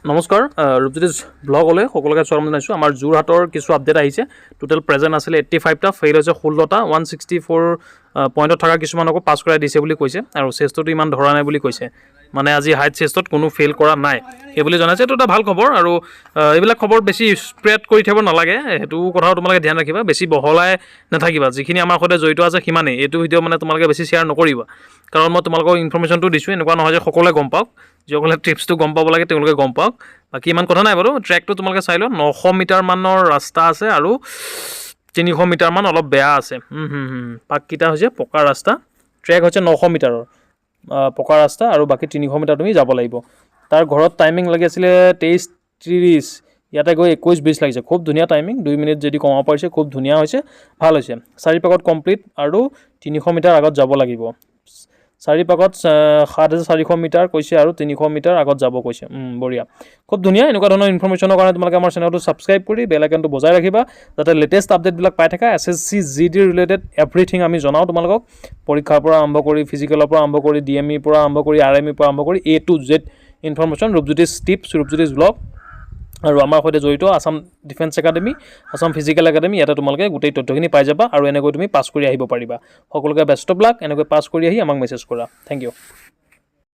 নমস্কাৰ ৰূপজ্যোতিষ ব্লগলৈ সকলোকে স্বাগতম জনাইছোঁ। আমাৰ যোৰহাটৰ কিছু আপডেট আহিছে। টোটেল প্ৰেজেণ্ট আছিলে 85টা, ফেইল হৈছে 16টা, 164 পইণ্টত থকা কিছুমানকো পাছ কৰাই দিছে বুলি কৈছে আৰু চেষ্টোতো ইমান ধৰা নাই বুলি কৈছে। মানে আজি হাইট চেষ্টত কোনো ফেইল কৰা নাই সেইবুলি জনাইছে। এইটো এটা ভাল খবৰ আৰু এইবিলাক খবৰ বেছি স্প্ৰেড কৰি থাকিব নালাগে, সেইটো কথাও তোমালোকে ধ্যান ৰাখিবা। বেছি বহলাই নাথাকিবা, যিখিনি আমাৰ সৈতে জড়িত আছে সিমানেই। এইটো ভিডিঅ' মানে তোমালোকে বেছি শ্বেয়াৰ নকৰিবা, কাৰণ মই তোমালোকক ইনফৰমেশ্যনটো দিছোঁ। এনেকুৱা নহয় যে সকলোৱে গম পাওক, যিসকলে ট্ৰিপছটো গম পাব লাগে তেওঁলোকে গম পাওক। বাকী ইমান কথা নাই বাৰু। ট্ৰেকটো তোমালোকে চাই লোৱা, 900 মিটাৰমানৰ ৰাস্তা আছে আৰু 300 মিটাৰমান অলপ বেয়া আছে। পাককেইটা হৈছে পকা ৰাস্তা, ট্ৰেক হৈছে 900 মিটাৰৰ পকা ৰাস্তা আৰু বাকী 300 মিটাৰ তুমি যাব লাগিব। তাৰ ঘৰত টাইমিং লাগি আছিলে 23:30, ইয়াতে গৈ 21:20 লাগিছে। খুব ধুনীয়া টাইমিং, 2 মিনিট যদি কমাব পাৰিছে খুব ধুনীয়া হৈছে, ভাল হৈছে। 4 পাকত কমপ্লিট আৰু 300 মিটাৰ আগত যাব লাগিব। 4 পাকত 7,400 মিটাৰ কৈছে আৰু 300 মিটাৰ আগত যাব কৈছে। বঢ়িয়া, খুব ধুনীয়া। এনেকুৱা ধৰণৰ ইনফৰমেশ্যনৰ কাৰণে তোমালোকে আমাৰ চেনেলটো ছাবস্ক্ৰাইব কৰি বেল আইকনটো বজাই ৰাখিবা, যাতে লেটেষ্ট আপডেটবিলাক পাই থাকা। SSC GD ৰিলেটেড এভৰিথিং আমি জনাওঁ তোমালোকক। পৰীক্ষাৰ পৰা আৰম্ভ কৰি, ফিজিকেলৰ পৰা আৰম্ভ কৰি, DME পৰা আৰম্ভ কৰি, RME পৰা আৰম্ভ কৰি A to Z information. Rupjyotish tips, Rupjyotish blog আৰু আমাৰ সৈতে জড়িত Assam defence academy, Assam physical academy, ইয়াতে তোমালোকে গোটেই তথ্যখিনি পাই যাবা আৰু এনেকৈ তুমি পাছ কৰি আহিব পাৰিবা। সকলোকে বেষ্ট অফ লাক। এনেকৈ পাছ কৰি আহি আমাক মেছেজ কৰা। Thank U.